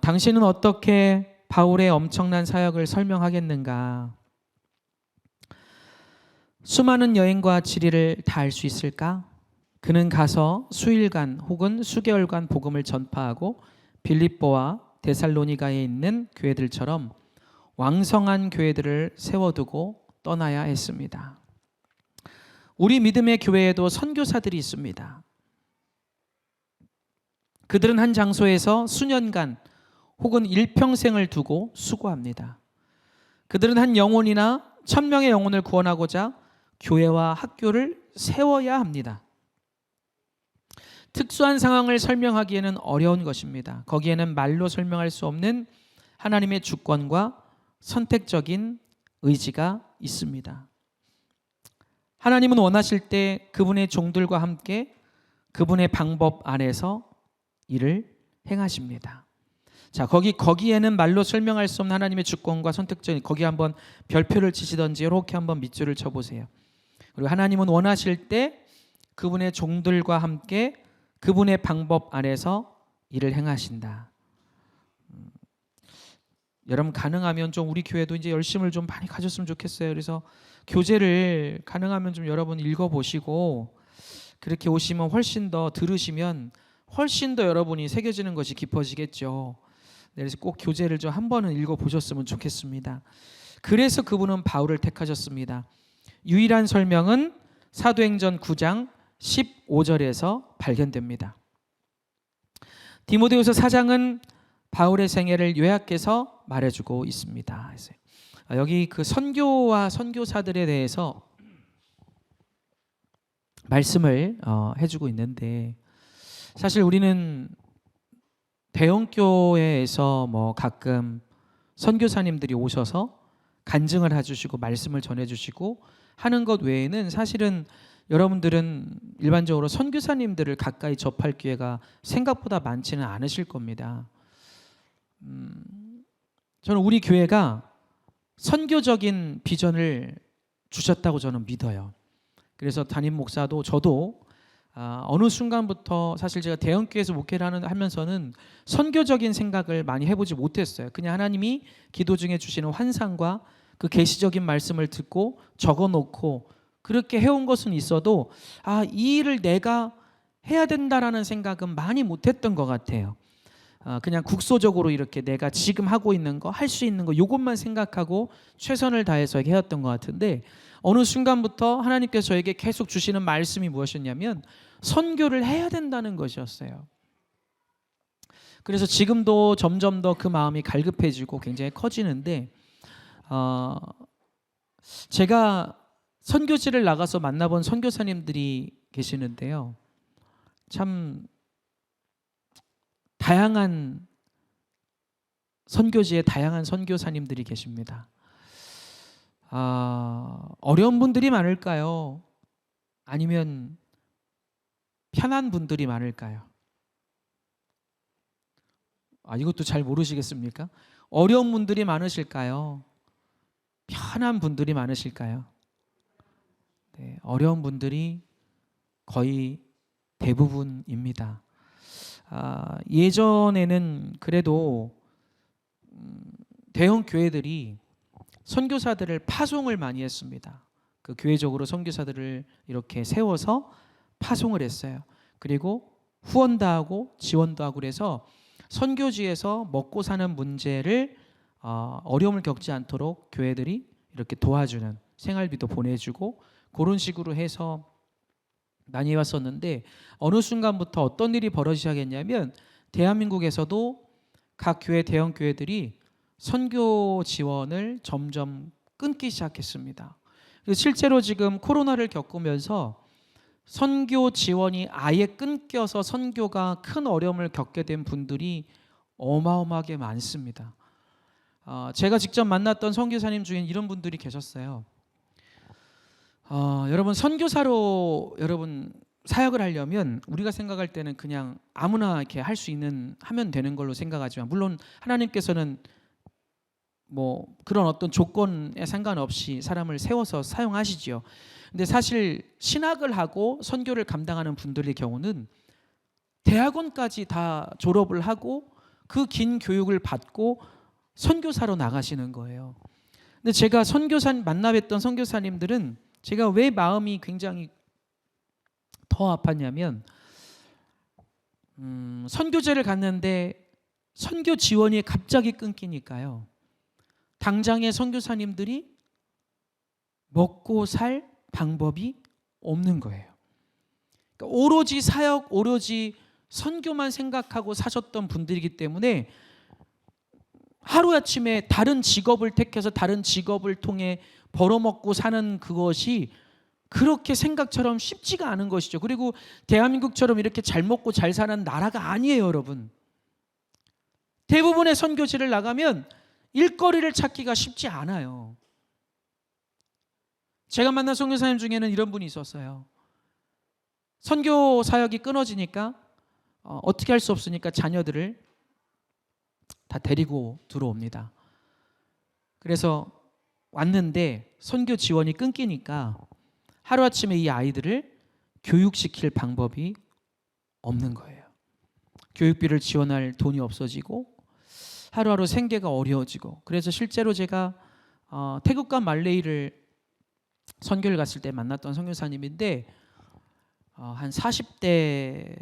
당신은 어떻게 바울의 엄청난 사역을 설명하겠는가? 수많은 여행과 지리를 다 할 수 있을까? 그는 가서 수일간 혹은 수개월간 복음을 전파하고 빌립보와 데살로니가에 있는 교회들처럼 왕성한 교회들을 세워두고 떠나야 했습니다. 우리 믿음의 교회에도 선교사들이 있습니다. 그들은 한 장소에서 수년간 혹은 일평생을 두고 수고합니다. 그들은 한 영혼이나 1000명의 영혼을 구원하고자 교회와 학교를 세워야 합니다. 특수한 상황을 설명하기에는 어려운 것입니다. 거기에는 말로 설명할 수 없는 하나님의 주권과 선택적인 의지가 있습니다. 하나님은 원하실 때 그분의 종들과 함께 그분의 방법 안에서 일을 행하십니다. 자, 거기에는 말로 설명할 수 없는 하나님의 주권과 선택적인, 거기 한번 별표를 치시던지 이렇게 한번 밑줄을 쳐보세요. 그리고 하나님은 원하실 때 그분의 종들과 함께 그분의 방법 안에서 일을 행하신다. 여러분, 가능하면 좀 우리 교회도 이제 열심을 좀 많이 가졌으면 좋겠어요. 그래서 교재를 가능하면 좀 여러분 읽어보시고 그렇게 오시면 훨씬 더 들으시면 훨씬 더 여러분이 새겨지는 것이 깊어지겠죠. 그래서 꼭 교재를 좀 한 번은 읽어보셨으면 좋겠습니다. 그래서 그분은 바울을 택하셨습니다. 유일한 설명은 사도행전 9장 15절에서 발견됩니다. 디모데후서 4장은 바울의 생애를 요약해서 말해주고 있습니다. 여기 그 선교와 선교사들에 대해서 말씀을 해주고 있는데, 사실 우리는 대형 교회에서 가끔 선교사님들이 오셔서 간증을 해주시고 말씀을 전해주시고 하는 것 외에는 사실은 여러분들은 일반적으로 선교사님들을 가까이 접할 기회가 생각보다 많지는 않으실 겁니다. 저는 우리 교회가 선교적인 비전을 주셨다고 저는 믿어요. 그래서 담임 목사도 저도 어느 순간부터 사실 제가 대형교회에서 목회를 하면서는 선교적인 생각을 많이 해보지 못했어요. 그냥 하나님이 기도 중에 주시는 환상과 그 계시적인 말씀을 듣고 적어놓고 그렇게 해온 것은 있어도 이 일을 내가 해야 된다라는 생각은 많이 못했던 것 같아요. 그냥 국소적으로 이렇게 내가 지금 하고 있는 거, 할 수 있는 거 이것만 생각하고 최선을 다해서 해왔던 것 같은데, 어느 순간부터 하나님께서 저에게 계속 주시는 말씀이 무엇이었냐면 선교를 해야 된다는 것이었어요. 그래서 지금도 점점 더 그 마음이 갈급해지고 굉장히 커지는데, 제가 선교지를 나가서 만나본 선교사님들이 계시는데요, 참 다양한 선교지에 다양한 선교사님들이 계십니다. 어려운 분들이 많을까요? 아니면 편한 분들이 많을까요? 이것도 잘 모르시겠습니까? 어려운 분들이 많으실까요? 편한 분들이 많으실까요? 네, 어려운 분들이 거의 대부분입니다. 예전에는 그래도 대형 교회들이 선교사들을 파송을 많이 했습니다. 그 교회적으로 선교사들을 이렇게 세워서 파송을 했어요. 그리고 후원도 하고 지원도 하고 그래서 선교지에서 먹고 사는 문제를 어려움을 겪지 않도록 교회들이 이렇게 도와주는, 생활비도 보내주고 그런 식으로 해서 많이 해왔었는데, 어느 순간부터 어떤 일이 벌어지기 시작했냐면 대한민국에서도 각 교회, 대형 교회들이 선교 지원을 점점 끊기 시작했습니다. 실제로 지금 코로나를 겪으면서 선교 지원이 아예 끊겨서 선교가 큰 어려움을 겪게 된 분들이 어마어마하게 많습니다. 제가 직접 만났던 선교사님 중에 이런 분들이 계셨어요. 여러분, 선교사로 여러분 사역을 하려면 우리가 생각할 때는 그냥 아무나 이렇게 할 수 있는, 하면 되는 걸로 생각하지만, 물론 하나님께서는 그런 어떤 조건에 상관없이 사람을 세워서 사용하시지요. 근데 사실 신학을 하고 선교를 감당하는 분들의 경우는 대학원까지 다 졸업을 하고 그 긴 교육을 받고 선교사로 나가시는 거예요. 근데 제가 만나뵀던 선교사님들은 제가 왜 마음이 굉장히 더 아팠냐면 선교제를 갔는데 선교 지원이 갑자기 끊기니까요. 당장의 선교사님들이 먹고 살 방법이 없는 거예요. 그러니까 오로지 사역, 오로지 선교만 생각하고 사셨던 분들이기 때문에 하루아침에 다른 직업을 택해서 다른 직업을 통해 벌어먹고 사는 그것이 그렇게 생각처럼 쉽지가 않은 것이죠. 그리고 대한민국처럼 이렇게 잘 먹고 잘 사는 나라가 아니에요, 여러분. 대부분의 선교지를 나가면 일거리를 찾기가 쉽지 않아요. 제가 만난 선교사님 중에는 이런 분이 있었어요. 선교 사역이 끊어지니까 어떻게 할 수 없으니까 자녀들을 다 데리고 들어옵니다. 그래서 왔는데 선교 지원이 끊기니까 하루아침에 이 아이들을 교육시킬 방법이 없는 거예요. 교육비를 지원할 돈이 없어지고 하루하루 생계가 어려워지고, 그래서 실제로 제가 태국과 말레이를 선교를 갔을 때 만났던 선교사님인데 한 40대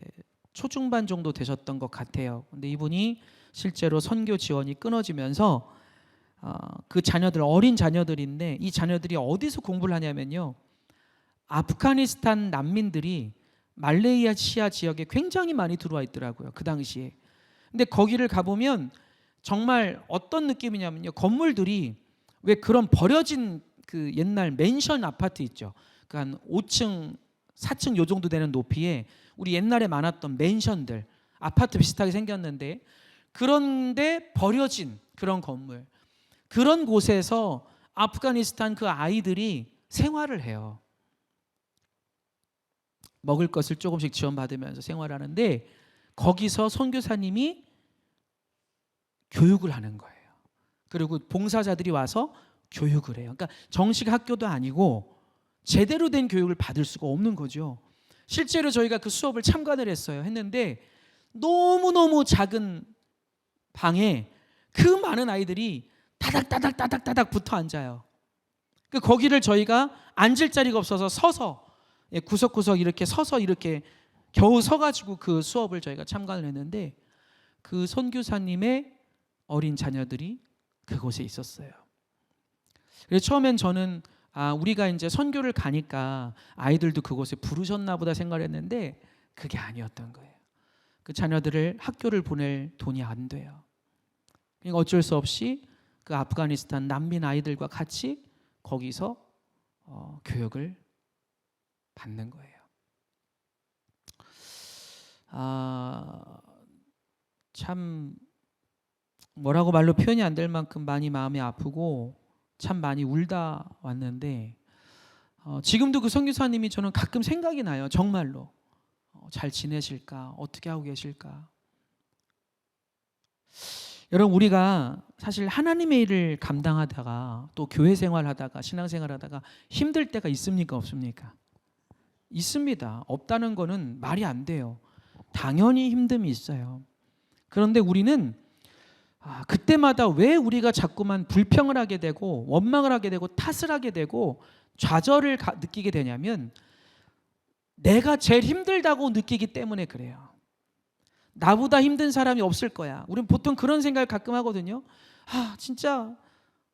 초중반 정도 되셨던 것 같아요. 근데 이분이 실제로 선교 지원이 끊어지면서 그 자녀들, 어린 자녀들인데 이 자녀들이 어디서 공부를 하냐면요, 아프가니스탄 난민들이 말레이시아 지역에 굉장히 많이 들어와 있더라고요, 그 당시에. 근데 거기를 가보면 정말 어떤 느낌이냐면요, 건물들이 왜 그런 버려진 그 옛날 맨션 아파트 있죠. 그 한 5층, 4층 요 정도 되는 높이에 우리 옛날에 많았던 맨션들, 아파트 비슷하게 생겼는데 그런데 버려진 그런 건물, 그런 곳에서 아프가니스탄 그 아이들이 생활을 해요. 먹을 것을 조금씩 지원받으면서 생활하는데 거기서 선교사님이 교육을 하는 거예요. 그리고 봉사자들이 와서 교육을 해요. 그러니까 정식 학교도 아니고 제대로 된 교육을 받을 수가 없는 거죠. 실제로 저희가 그 수업을 참관을 했는데 너무너무 작은 방에 그 많은 아이들이 따닥따닥 붙어 앉아요. 거기를 저희가 앉을 자리가 없어서 서서 구석구석 이렇게 서서 이렇게 겨우 서가지고 그 수업을 저희가 참관을 했는데 그 선교사님의 어린 자녀들이 그곳에 있었어요. 그래서 처음엔 저는 우리가 이제 선교를 가니까 아이들도 그곳에 부르셨나 보다 생각을 했는데 그게 아니었던 거예요. 그 자녀들을 학교를 보낼 돈이 안 돼요. 그러니까 어쩔 수 없이 그 아프가니스탄 난민 아이들과 같이 거기서 교육을 받는 거예요. 참 뭐라고 말로 표현이 안 될 만큼 많이 마음이 아프고 참 많이 울다 왔는데 지금도 그 선교사님이 저는 가끔 생각이 나요. 정말로 잘 지내실까? 어떻게 하고 계실까? 여러분, 우리가 사실 하나님의 일을 감당하다가 또 교회 생활하다가 신앙생활하다가 힘들 때가 있습니까? 없습니까? 있습니다. 없다는 거는 말이 안 돼요. 당연히 힘듦이 있어요. 그런데 우리는 그때마다 왜 우리가 자꾸만 불평을 하게 되고 원망을 하게 되고 탓을 하게 되고 좌절을 느끼게 되냐면 내가 제일 힘들다고 느끼기 때문에 그래요. 나보다 힘든 사람이 없을 거야. 우리는 보통 그런 생각을 가끔 하거든요. 진짜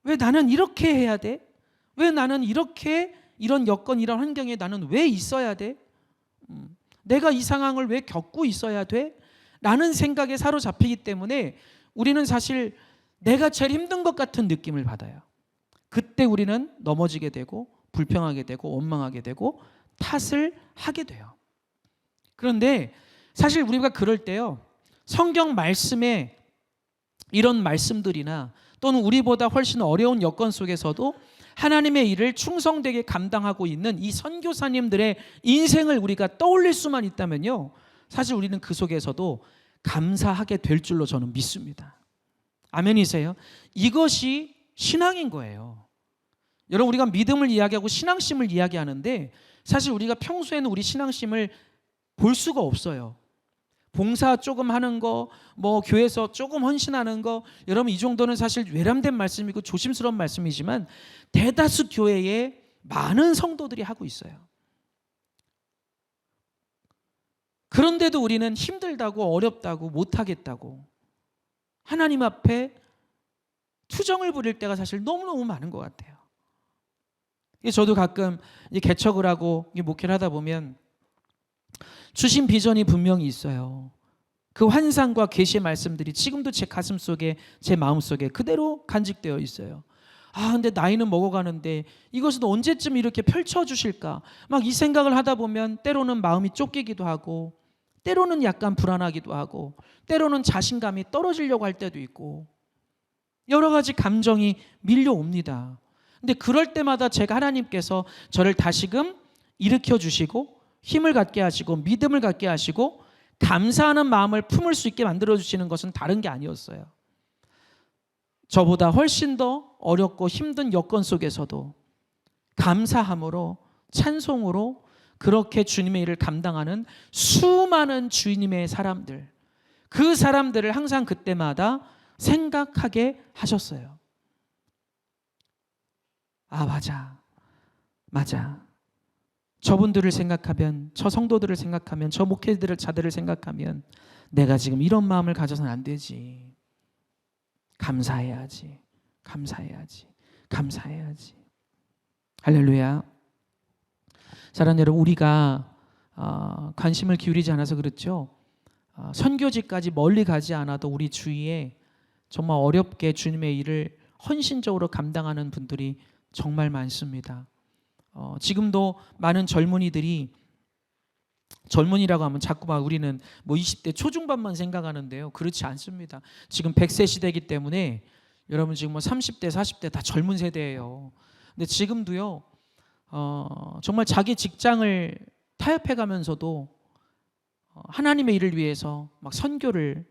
왜 나는 이렇게 해야 돼? 왜 나는 이렇게 이런 여건 이런 환경에 나는 왜 있어야 돼? 내가 이 상황을 왜 겪고 있어야 돼? 라는 생각에 사로잡히기 때문에 우리는 사실 내가 제일 힘든 것 같은 느낌을 받아요. 그때 우리는 넘어지게 되고 불평하게 되고 원망하게 되고 탓을 하게 돼요. 그런데 사실 우리가 그럴 때요, 성경 말씀에 이런 말씀들이나 또는 우리보다 훨씬 어려운 여건 속에서도 하나님의 일을 충성되게 감당하고 있는 이 선교사님들의 인생을 우리가 떠올릴 수만 있다면요, 사실 우리는 그 속에서도 감사하게 될 줄로 저는 믿습니다. 아멘이세요? 이것이 신앙인 거예요. 여러분, 우리가 믿음을 이야기하고 신앙심을 이야기하는데 사실 우리가 평소에는 우리 신앙심을 볼 수가 없어요. 봉사 조금 하는 거, 뭐 교회에서 조금 헌신하는 거, 여러분 이 정도는 사실 외람된 말씀이고 조심스러운 말씀이지만 대다수 교회에 많은 성도들이 하고 있어요. 그런데도 우리는 힘들다고, 어렵다고, 못하겠다고 하나님 앞에 투정을 부릴 때가 사실 너무너무 많은 것 같아요. 저도 가끔 개척을 하고 목회를 하다 보면 주신 비전이 분명히 있어요. 그 환상과 계시의 말씀들이 지금도 제 가슴 속에, 제 마음 속에 그대로 간직되어 있어요. 근데 나이는 먹어가는데 이것은 언제쯤 이렇게 펼쳐주실까? 막 이 생각을 하다 보면 때로는 마음이 쫓기기도 하고, 때로는 약간 불안하기도 하고, 때로는 자신감이 떨어지려고 할 때도 있고, 여러 가지 감정이 밀려옵니다. 근데 그럴 때마다 제가 하나님께서 저를 다시금 일으켜 주시고 힘을 갖게 하시고 믿음을 갖게 하시고 감사하는 마음을 품을 수 있게 만들어 주시는 것은 다른 게 아니었어요. 저보다 훨씬 더 어렵고 힘든 여건 속에서도 감사함으로, 찬송으로 그렇게 주님의 일을 감당하는 수많은 주님의 사람들, 그 사람들을 항상 그때마다 생각하게 하셨어요. 맞아. 저분들을 생각하면, 저 성도들을 생각하면, 저 자들을 생각하면 내가 지금 이런 마음을 가져서는 안 되지. 감사해야지. 할렐루야. 사랑하는 여러분, 우리가 관심을 기울이지 않아서 그렇죠. 선교지까지 멀리 가지 않아도 우리 주위에 정말 어렵게 주님의 일을 헌신적으로 감당하는 분들이 정말 많습니다. 지금도 많은 젊은이들이, 젊은이라고 하면 자꾸만 우리는 뭐 20대 초중반만 생각하는데요. 그렇지 않습니다. 지금 100세 시대이기 때문에 여러분 지금 뭐 30대, 40대 다 젊은 세대예요. 근데 지금도요, 정말 자기 직장을 타협해 가면서도 하나님의 일을 위해서 막 선교를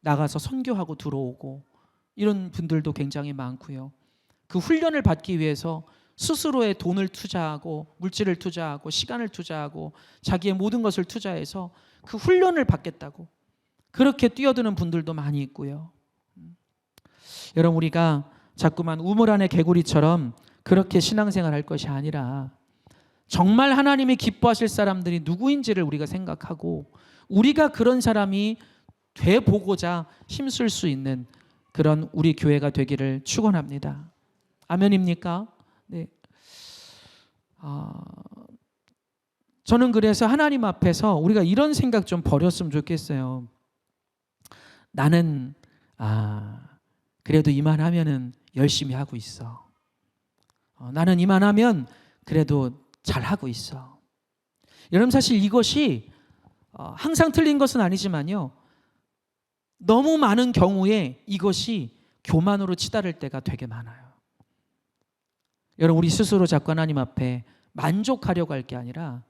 나가서 선교하고 들어오고 이런 분들도 굉장히 많고요. 그 훈련을 받기 위해서 스스로의 돈을 투자하고 물질을 투자하고 시간을 투자하고 자기의 모든 것을 투자해서 그 훈련을 받겠다고 그렇게 뛰어드는 분들도 많이 있고요. 여러분, 우리가 자꾸만 우물 안의 개구리처럼 그렇게 신앙생활 할 것이 아니라 정말 하나님이 기뻐하실 사람들이 누구인지를 우리가 생각하고 우리가 그런 사람이 돼보고자 힘쓸 수 있는 그런 우리 교회가 되기를 축원합니다. 아멘입니까? 네. 저는 그래서 하나님 앞에서 우리가 이런 생각 좀 버렸으면 좋겠어요. 나는 그래도 이만하면은 열심히 하고 있어. 나는 이만하면 그래도 잘하고 있어. 여러분, 사실 이것이 항상 틀린 것은 아니지만요, 너무 많은 경우에 이것이 교만으로 치달을 때가 되게 많아요. 여러분, 우리 스스로 자꾸 하나님 앞에 만족하려고 할 게 아니라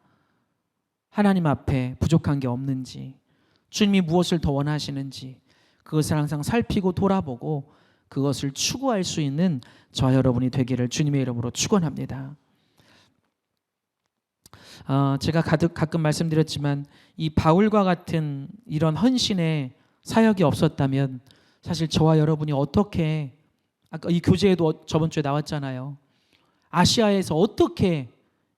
하나님 앞에 부족한 게 없는지, 주님이 무엇을 더 원하시는지 그것을 항상 살피고 돌아보고 그것을 추구할 수 있는 저와 여러분이 되기를 주님의 이름으로 축원합니다. 제가 가끔 말씀드렸지만 이 바울과 같은 이런 헌신의 사역이 없었다면 사실 저와 여러분이 어떻게, 아까 이 교재에도 저번 주에 나왔잖아요. 아시아에서 어떻게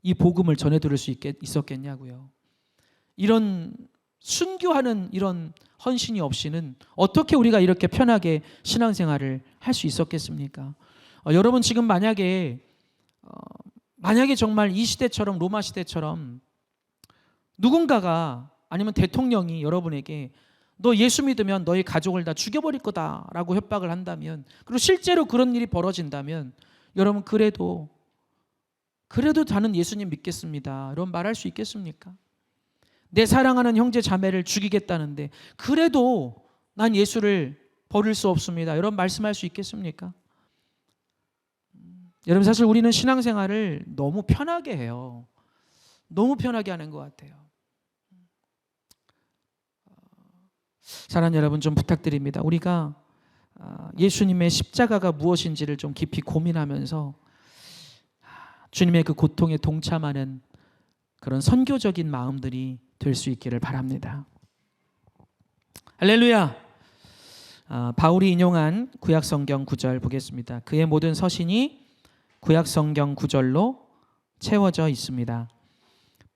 이 복음을 전해드릴 수 있었겠냐고요. 이런 순교하는 이런 헌신이 없이는 어떻게 우리가 이렇게 편하게 신앙생활을 할 수 있었겠습니까? 여러분, 지금 만약에 정말 이 시대처럼, 로마 시대처럼 누군가가, 아니면 대통령이 여러분에게 너 예수 믿으면 너희 가족을 다 죽여버릴 거다라고 협박을 한다면, 그리고 실제로 그런 일이 벌어진다면 여러분, 그래도 나는 예수님 믿겠습니다 이런 말할 수 있겠습니까? 내 사랑하는 형제 자매를 죽이겠다는데 그래도 난 예수를 버릴 수 없습니다 이런 말씀할 수 있겠습니까? 여러분, 사실 우리는 신앙생활을 너무 편하게 해요. 너무 편하게 하는 것 같아요. 사랑하는 여러분, 좀 부탁드립니다. 우리가 예수님의 십자가가 무엇인지를 좀 깊이 고민하면서 주님의 그 고통에 동참하는 그런 선교적인 마음들이 될 수 있기를 바랍니다. 할렐루야. 바울이 인용한 구약성경 구절 보겠습니다. 그의 모든 서신이 구약성경 구절로 채워져 있습니다.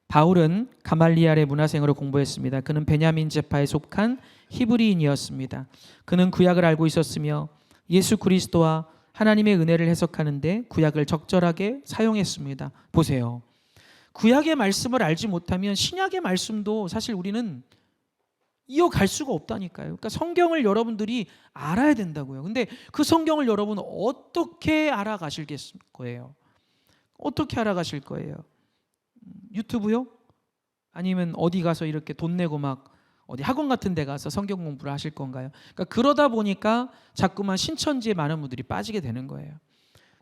바울은 가말리알의 문화생으로 공부했습니다. 그는 베냐민 지파에 속한 히브리인이었습니다. 그는 구약을 알고 있었으며 예수 그리스도와 하나님의 은혜를 해석하는데 구약을 적절하게 사용했습니다. 보세요. 구약의 말씀을 알지 못하면 신약의 말씀도 사실 우리는 이어갈 수가 없다니까요. 그러니까 성경을 여러분들이 알아야 된다고요. 근데 그 성경을 여러분 어떻게 알아가실 거예요? 어떻게 알아가실 거예요? 유튜브요? 아니면 어디 가서 이렇게 돈 내고 막 어디 학원 같은 데 가서 성경 공부를 하실 건가요? 그러니까 그러다 보니까 자꾸만 신천지에 많은 분들이 빠지게 되는 거예요.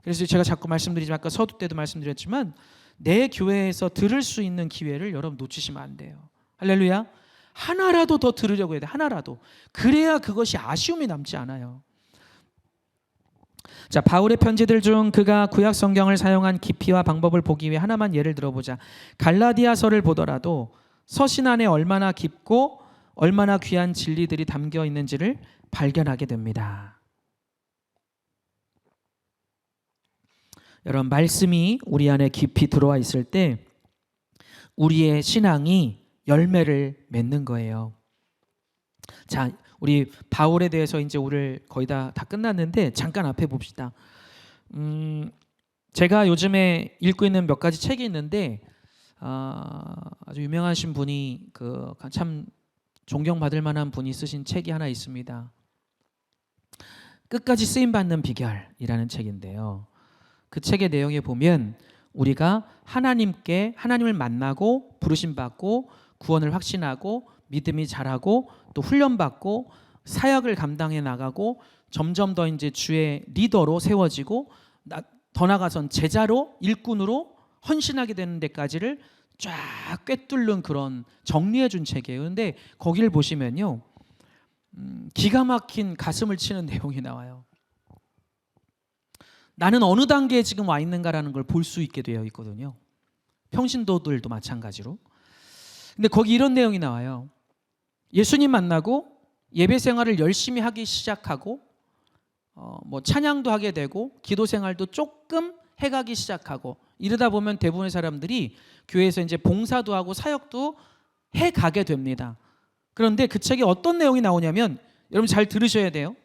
그래서 제가 자꾸 말씀드리지만 아까 서두 때도 말씀드렸지만 내 교회에서 들을 수 있는 기회를 여러분 놓치시면 안 돼요. 할렐루야. 하나라도 더 들으려고 해야 돼. 하나라도. 그래야 그것이 아쉬움이 남지 않아요. 자, 바울의 편지들 중 그가 구약 성경을 사용한 깊이와 방법을 보기 위해 하나만 예를 들어보자. 갈라디아서를 보더라도 서신 안에 얼마나 깊고 얼마나 귀한 진리들이 담겨 있는지를 발견하게 됩니다. 여러분, 말씀이 우리 안에 깊이 들어와 있을 때 우리의 신앙이 열매를 맺는 거예요. 자, 우리 바울에 대해서 이제 오늘 거의 다 끝났는데 잠깐 앞에 봅시다. 제가 요즘에 읽고 있는 몇 가지 책이 있는데 아주 유명하신 분이 참 존경받을 만한 분이 쓰신 책이 하나 있습니다. 끝까지 쓰임받는 비결이라는 책인데요. 그 책의 내용에 보면 우리가 하나님을 만나고 부르심받고 구원을 확신하고 믿음이 자라고 또 훈련받고 사역을 감당해 나가고 점점 더 이제 주의 리더로 세워지고 더 나아가선 제자로 일꾼으로 헌신하게 되는 데까지를 쫙 꿰뚫는 그런 정리해 준 책이에요. 그런데 거기를 보시면요, 기가 막힌 가슴을 치는 내용이 나와요. 나는 어느 단계에 지금 와 있는가라는 걸 볼 수 있게 되어 있거든요. 평신도들도 마찬가지로. 근데 거기 이런 내용이 나와요. 예수님 만나고 예배 생활을 열심히 하기 시작하고 찬양도 하게 되고 기도 생활도 조금 해가기 시작하고 이러다 보면 대부분의 사람들이 교회에서 이제 봉사도 하고 사역도 해가게 됩니다. 그런데 그 책에 어떤 내용이 나오냐면 여러분 잘 들으셔야 돼요.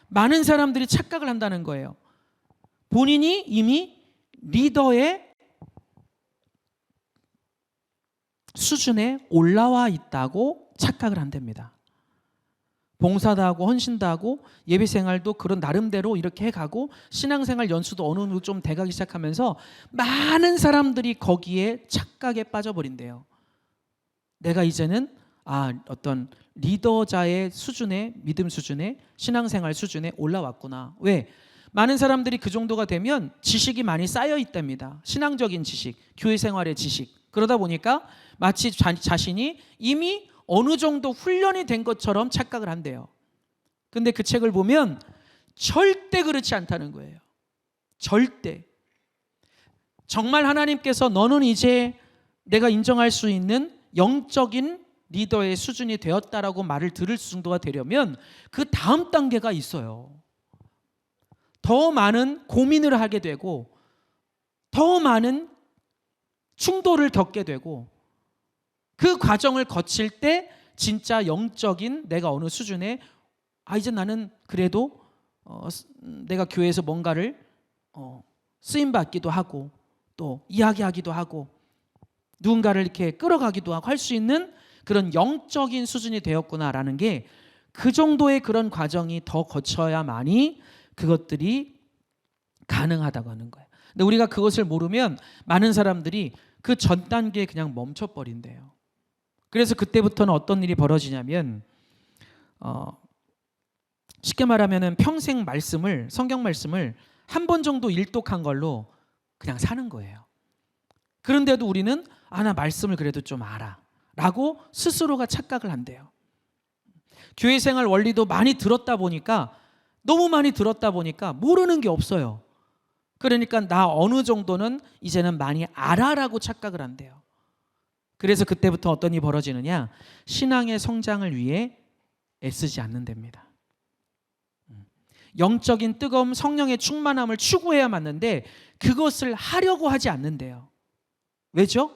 많은 사람들이 착각을 한다는 거예요. 본인이 이미 리더의 수준에 올라와 있다고 착각을 한답니다. 봉사도 하고 헌신도 하고 예배생활도 그런 나름대로 이렇게 해가고 신앙생활 연수도 어느 정도 좀 돼가기 시작하면서 많은 사람들이 거기에 착각에 빠져버린대요. 내가 이제는 어떤 리더자의 수준에, 믿음 수준에, 신앙생활 수준에 올라왔구나. 왜? 많은 사람들이 그 정도가 되면 지식이 많이 쌓여 있답니다. 신앙적인 지식, 교회 생활의 지식. 그러다 보니까 마치 자신이 이미 어느 정도 훈련이 된 것처럼 착각을 한대요. 근데 그 책을 보면 절대 그렇지 않다는 거예요. 절대. 정말 하나님께서 너는 이제 내가 인정할 수 있는 영적인 리더의 수준이 되었다라고 말을 들을 정도가 되려면 그 다음 단계가 있어요. 더 많은 고민을 하게 되고 더 많은 충돌을 겪게 되고 그 과정을 거칠 때 진짜 영적인 내가 어느 수준에 이제 나는 그래도 내가 교회에서 뭔가를 쓰임받기도 하고 또 이야기하기도 하고 누군가를 이렇게 끌어가기도 하고 할 수 있는 그런 영적인 수준이 되었구나라는 게 그 정도의 그런 과정이 더 거쳐야만이 그것들이 가능하다고 하는 거예요. 근데 우리가 그것을 모르면 많은 사람들이 그 전 단계에 그냥 멈춰버린대요. 그래서 그때부터는 어떤 일이 벌어지냐면 쉽게 말하면 평생 성경 말씀을 한 번 정도 일독한 걸로 그냥 사는 거예요. 그런데도 우리는 나 말씀을 그래도 좀 알아 라고 스스로가 착각을 한대요. 교회 생활 원리도 많이 들었다 보니까 너무 많이 들었다 보니까 모르는 게 없어요. 그러니까 나 어느 정도는 이제는 많이 알아라고 착각을 한대요. 그래서 그때부터 어떤 일이 벌어지느냐, 신앙의 성장을 위해 애쓰지 않는답니다. 영적인 뜨거움, 성령의 충만함을 추구해야 맞는데 그것을 하려고 하지 않는데요. 왜죠?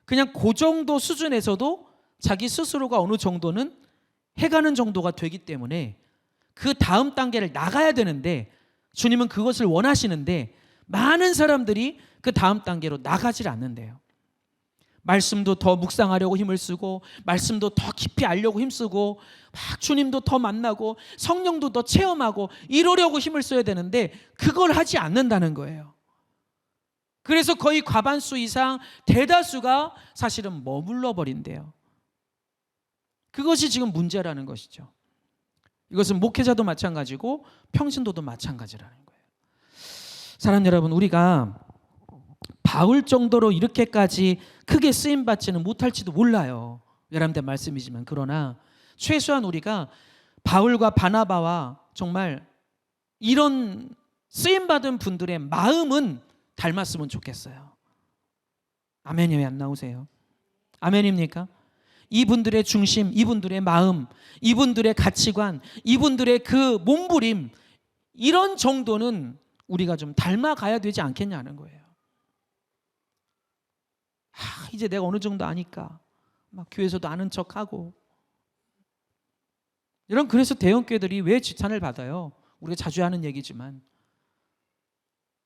그냥 그 정도 수준에서도 자기 스스로가 어느 정도는 해가는 정도가 되기 때문에 그 다음 단계를 나가야 되는데, 주님은 그것을 원하시는데 많은 사람들이 그 다음 단계로 나가질 않는데요. 말씀도 더 묵상하려고 힘을 쓰고, 말씀도 더 깊이 알려고 힘쓰고, 막 주님도 더 만나고, 성령도 더 체험하고 이러려고 힘을 써야 되는데 그걸 하지 않는다는 거예요. 그래서 거의 과반수 이상, 대다수가 사실은 머물러 버린대요. 그것이 지금 문제라는 것이죠. 이것은 목회자도 마찬가지고 평신도도 마찬가지라는 거예요. 사랑 여러분, 우리가 바울 정도로 이렇게까지 크게 쓰임받지는 못할지도 몰라요. 여러분들 말씀이지만, 그러나 최소한 우리가 바울과 바나바와 정말 이런 쓰임받은 분들의 마음은 닮았으면 좋겠어요. 아멘이 왜 안 나오세요? 아멘입니까? 이분들의 중심, 이분들의 마음, 이분들의 가치관, 이분들의 그 몸부림, 이런 정도는 우리가 좀 닮아가야 되지 않겠냐는 거예요. 이제 내가 어느 정도 아니까 막 교회에서도 아는 척하고. 여러분, 그래서 대형교회들이 왜 지탄을 받아요? 우리가 자주 하는 얘기지만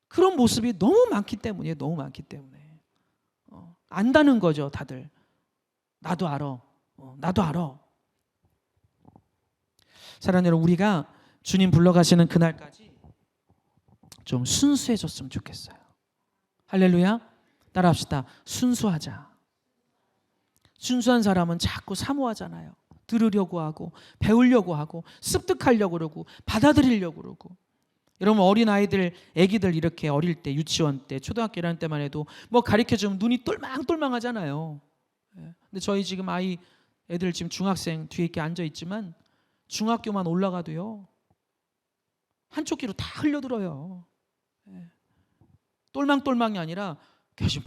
그런 모습이 너무 많기 때문이에요. 너무 많기 때문에. 안다는 거죠, 다들. 나도 알아. 나도 알아. 사랑하는 여러분, 우리가 주님 불러가시는 그날까지 좀 순수해졌으면 좋겠어요. 할렐루야. 따라합시다. 순수하자. 순수한 사람은 자꾸 사모하잖아요. 들으려고 하고, 배우려고 하고, 습득하려고 그러고, 받아들이려고 그러고. 여러분, 어린아이들, 애기들 이렇게 어릴 때, 유치원 때, 초등학교 1학년 때만 해도 뭐 가르쳐주면 눈이 똘망똘망 하잖아요. 근데 저희 지금 애들 지금 중학생 뒤에 이렇게 앉아있지만 중학교만 올라가도요, 한쪽 귀로 다 흘려들어요. 똘망똘망이 아니라 계속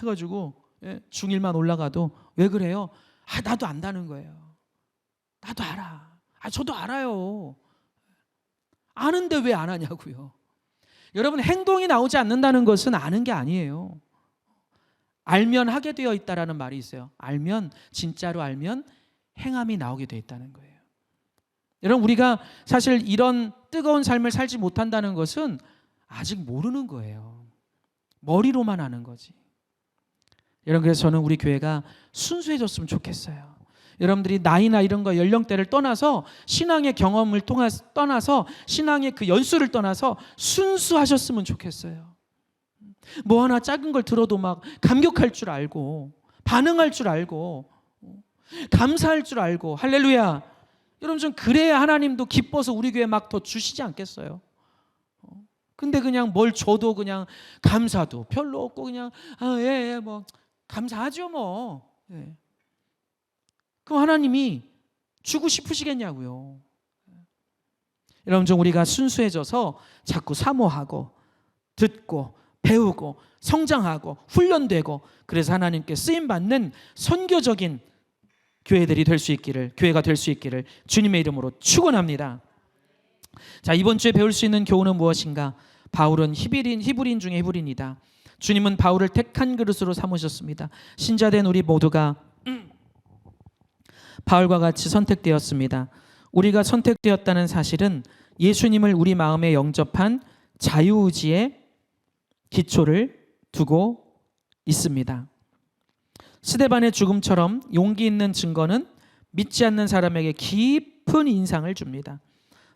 해가지고 중1만 올라가도 왜 그래요? 나도 안다는 거예요. 나도 알아. 저도 알아요. 아는데 왜 안 하냐고요. 여러분, 행동이 나오지 않는다는 것은 아는 게 아니에요. 알면 하게 되어 있다라는 말이 있어요. 알면, 진짜로 알면 행함이 나오게 되어 있다는 거예요. 여러분, 우리가 사실 이런 뜨거운 삶을 살지 못한다는 것은 아직 모르는 거예요. 머리로만 아는 거지. 여러분, 그래서 저는 우리 교회가 순수해졌으면 좋겠어요. 여러분들이 나이나 이런 거 연령대를 떠나서, 신앙의 경험을 떠나서, 신앙의 그 연수를 떠나서 순수하셨으면 좋겠어요. 뭐 하나 작은 걸 들어도 막 감격할 줄 알고, 반응할 줄 알고, 감사할 줄 알고. 할렐루야. 여러분, 좀 그래야 하나님도 기뻐서 우리 교회 막 더 주시지 않겠어요? 근데 그냥 뭘 줘도 그냥 감사도 별로 없고 그냥 뭐 감사하죠 뭐. 그럼 하나님이 주고 싶으시겠냐고요. 여러분, 좀 우리가 순수해져서 자꾸 사모하고 듣고 배우고 성장하고 훈련되고, 그래서 하나님께 쓰임받는 선교적인 교회들이 될 수 있기를, 교회가 될 수 있기를 주님의 이름으로 축원합니다. 자, 이번 주에 배울 수 있는 교훈은 무엇인가? 바울은 히브리인 중에 히브리인이다. 주님은 바울을 택한 그릇으로 삼으셨습니다. 신자된 우리 모두가 바울과 같이 선택되었습니다. 우리가 선택되었다는 사실은 예수님을 우리 마음에 영접한 자유의지의 기초를 두고 있습니다. 스데반의 죽음처럼 용기 있는 증거는 믿지 않는 사람에게 깊은 인상을 줍니다.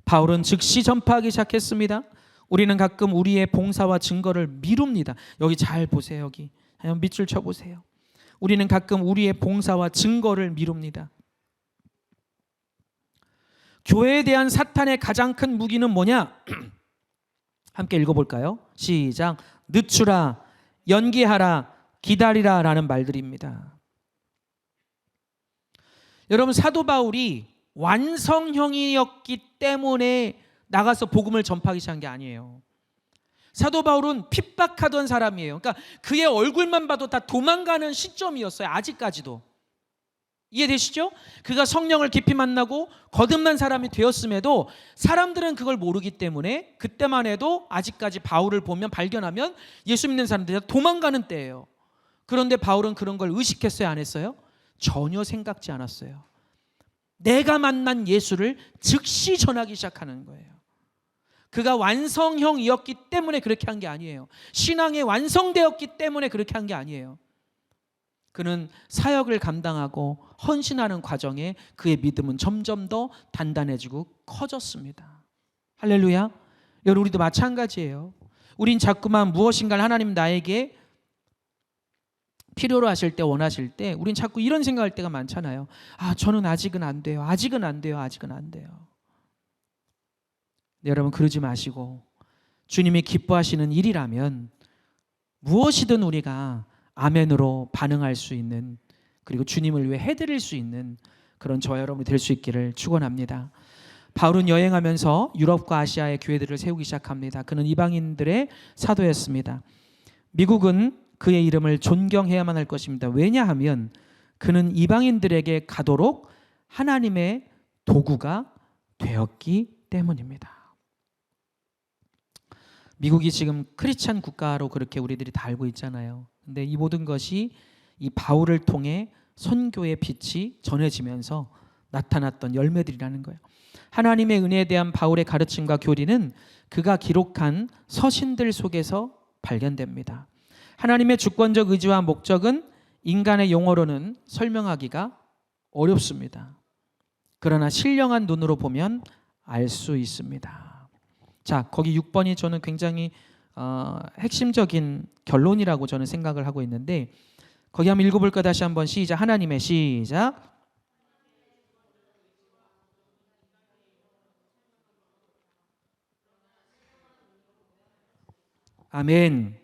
바울은 즉시 전파하기 시작했습니다. 우리는 가끔 우리의 봉사와 증거를 미룹니다. 여기 잘 보세요. 여기 밑줄 쳐보세요. 우리는 가끔 우리의 봉사와 증거를 미룹니다. 교회에 대한 사탄의 가장 큰 무기는 뭐냐? 함께 읽어볼까요? 시작. 늦추라, 연기하라, 기다리라 라는 말들입니다. 여러분, 사도 바울이 완성형이었기 때문에 나가서 복음을 전파하기 시작한 게 아니에요. 사도 바울은 핍박하던 사람이에요. 그러니까 그의 얼굴만 봐도 다 도망가는 시점이었어요. 아직까지도. 이해되시죠? 그가 성령을 깊이 만나고 거듭난 사람이 되었음에도 사람들은 그걸 모르기 때문에 그때만 해도 아직까지 바울을 보면 발견하면 예수 믿는 사람들이 도망가는 때예요. 그런데 바울은 그런 걸 의식했어요, 안 했어요? 전혀 생각지 않았어요. 내가 만난 예수를 즉시 전하기 시작하는 거예요. 그가 완성형이었기 때문에 그렇게 한 게 아니에요. 신앙이 완성되었기 때문에 그렇게 한 게 아니에요. 그는 사역을 감당하고 헌신하는 과정에 그의 믿음은 점점 더 단단해지고 커졌습니다. 할렐루야. 여러분, 우리도 마찬가지예요. 우린 자꾸만 무엇인가를 하나님 나에게 필요로 하실 때, 원하실 때 우린 자꾸 이런 생각할 때가 많잖아요. 저는 아직은 안 돼요. 아직은 안 돼요. 아직은 안 돼요. 네, 여러분, 그러지 마시고 주님이 기뻐하시는 일이라면 무엇이든 우리가 아멘으로 반응할 수 있는, 그리고 주님을 위해 해드릴 수 있는 그런 저와 여러분이 될 수 있기를 축원합니다. 바울은 여행하면서 유럽과 아시아의 교회들을 세우기 시작합니다. 그는 이방인들의 사도였습니다. 미국은 그의 이름을 존경해야만 할 것입니다. 왜냐하면 그는 이방인들에게 가도록 하나님의 도구가 되었기 때문입니다. 미국이 지금 크리스찬 국가로 그렇게 우리들이 다 알고 있잖아요. 근데 이 모든 것이 이 바울을 통해 선교의 빛이 전해지면서 나타났던 열매들이라는 거예요. 하나님의 은혜에 대한 바울의 가르침과 교리는 그가 기록한 서신들 속에서 발견됩니다. 하나님의 주권적 의지와 목적은 인간의 용어로는 설명하기가 어렵습니다. 그러나 신령한 눈으로 보면 알 수 있습니다. 자, 거기 6번이 저는 굉장히 핵심적인 결론이라고 저는 생각을 하고 있는데, 거기 한번 읽어볼까? 다시 한번 시작. 하나님의 시작. 아멘.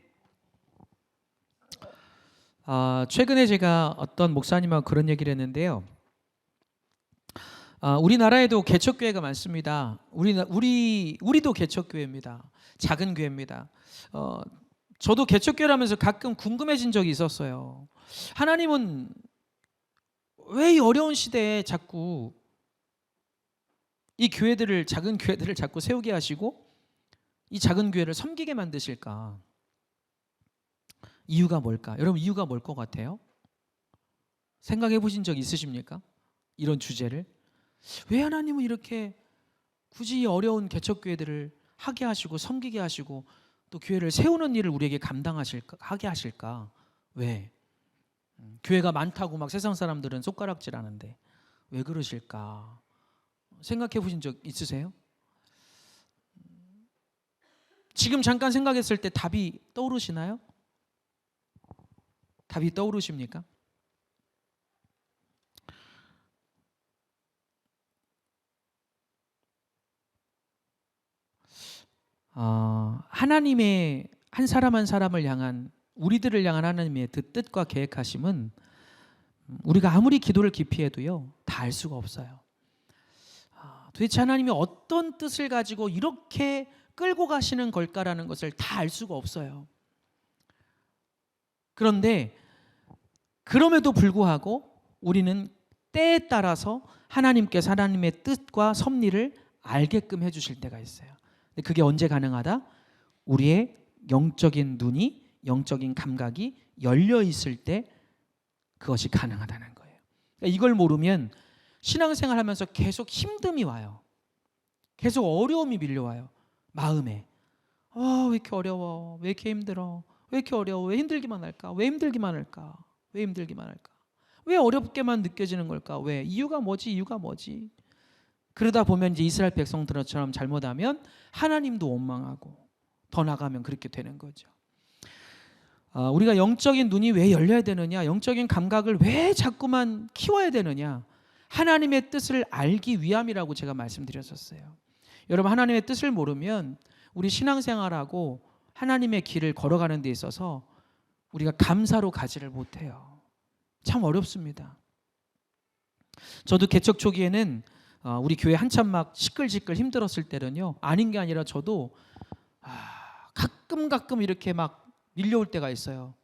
최근에 제가 어떤 목사님하고 그런 얘기를 했는데요. 우리나라에도 개척교회가 많습니다. 우리도 개척교회입니다. 작은 교회입니다. 저도 개척교회라면서 가끔 궁금해진 적이 있었어요. 하나님은 왜 이 어려운 시대에 자꾸 이 교회들을, 작은 교회들을 자꾸 세우게 하시고 이 작은 교회를 섬기게 만드실까? 이유가 뭘까? 여러분, 이유가 뭘 것 같아요? 생각해 보신 적 있으십니까? 이런 주제를. 왜 하나님은 이렇게 굳이 이 어려운 개척교회들을 하게 하시고 섬기게 하시고 또 교회를 세우는 일을 우리에게 하게 하실까? 왜? 교회가 많다고 막 세상 사람들은 손가락질하는데 왜 그러실까? 생각해 보신 적 있으세요? 지금 잠깐 생각했을 때 답이 떠오르시나요? 답이 떠오르십니까? 하나님의 한 사람 한 사람을 향한, 우리들을 향한 하나님의 그 뜻과 계획하심은 우리가 아무리 기도를 깊이 해도요, 다 알 수가 없어요. 도대체 하나님이 어떤 뜻을 가지고 이렇게 끌고 가시는 걸까라는 것을 다 알 수가 없어요. 그런데 그럼에도 불구하고 우리는 때에 따라서 하나님께서 하나님의 뜻과 섭리를 알게끔 해주실 때가 있어요. 근데 그게 언제 가능하다? 우리의 영적인 눈이, 영적인 감각이 열려 있을 때 그것이 가능하다는 거예요. 그러니까 이걸 모르면 신앙생활 하면서 계속 힘듦이 와요. 계속 어려움이 밀려와요. 마음에. 왜 이렇게 어려워? 왜 이렇게 힘들어? 왜 이렇게 어려워? 왜 힘들기만 할까? 왜 힘들기만 할까? 왜 힘들기만 할까? 왜 어렵게만 느껴지는 걸까? 왜? 이유가 뭐지? 이유가 뭐지? 그러다 보면 이제 이스라엘 백성들처럼 잘못하면 하나님도 원망하고 더 나가면 그렇게 되는 거죠. 우리가 영적인 눈이 왜 열려야 되느냐? 영적인 감각을 왜 자꾸만 키워야 되느냐? 하나님의 뜻을 알기 위함이라고 제가 말씀드렸었어요. 여러분, 하나님의 뜻을 모르면 우리 신앙생활하고 하나님의 길을 걸어가는 데 있어서 우리가 감사로 가지를 못해요. 참 어렵습니다. 저도 개척 초기에는 우리 교회 한참 막 시끌시끌 힘들었을 때는요, 아닌 게 아니라 저도 가끔 이렇게 막 밀려올 때가 있어요.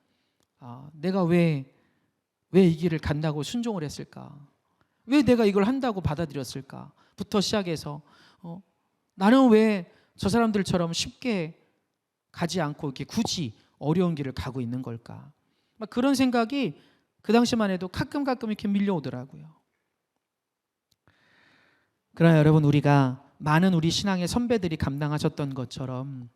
내가 왜 이 길을 간다고 순종을 했을까? 왜 내가 이걸 한다고 받아들였을까? 부터 시작해서 나는 왜 저 사람들처럼 쉽게 가지 않고 이렇게 굳이 어려운 길을 가고 있는 걸까? 막 그런 생각이 그 당시만 해도 가끔 이렇게 밀려오더라고요. 그러나 여러분, 우리가 많은 우리 신앙의 선배들이 감당하셨던 것처럼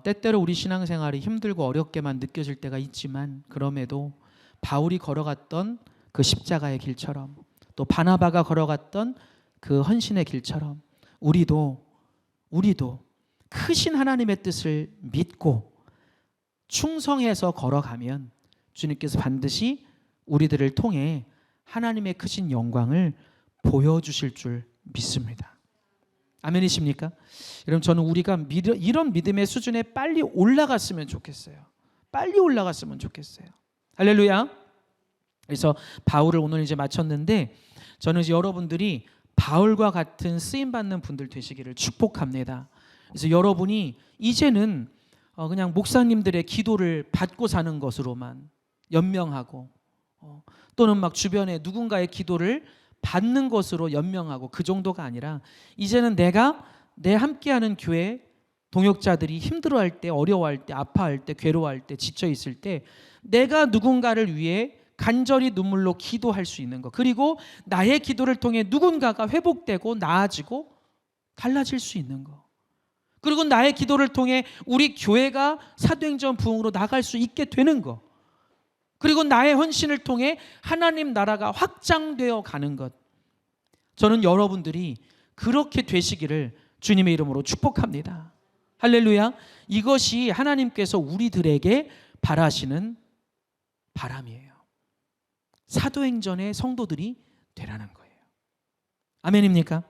때때로 우리 신앙생활이 힘들고 어렵게만 느껴질 때가 있지만, 그럼에도 바울이 걸어갔던 그 십자가의 길처럼, 또 바나바가 걸어갔던 그 헌신의 길처럼 우리도 크신 하나님의 뜻을 믿고 충성해서 걸어가면 주님께서 반드시 우리들을 통해 하나님의 크신 영광을 보여주실 줄 믿습니다. 아멘이십니까? 여러분, 저는 우리가 이런 믿음의 수준에 빨리 올라갔으면 좋겠어요. 빨리 올라갔으면 좋겠어요. 할렐루야. 그래서 바울을 오늘 이제 마쳤는데, 저는 이제 여러분들이 바울과 같은 쓰임받는 분들 되시기를 축복합니다. 그래서 여러분이 이제는 그냥 목사님들의 기도를 받고 사는 것으로만 연명하고, 또는 막 주변에 누군가의 기도를 받는 것으로 연명하고, 그 정도가 아니라 이제는 내가 내 함께하는 교회 동역자들이 힘들어할 때, 어려워할 때, 아파할 때, 괴로워할 때, 지쳐 있을 때 내가 누군가를 위해 간절히 눈물로 기도할 수 있는 것, 그리고 나의 기도를 통해 누군가가 회복되고 나아지고 달라질 수 있는 것, 그리고 나의 기도를 통해 우리 교회가 사도행전 부흥으로 나갈 수 있게 되는 것, 그리고 나의 헌신을 통해 하나님 나라가 확장되어 가는 것, 저는 여러분들이 그렇게 되시기를 주님의 이름으로 축복합니다. 할렐루야. 이것이 하나님께서 우리들에게 바라시는 바람이에요. 사도행전의 성도들이 되라는 거예요. 아멘입니까?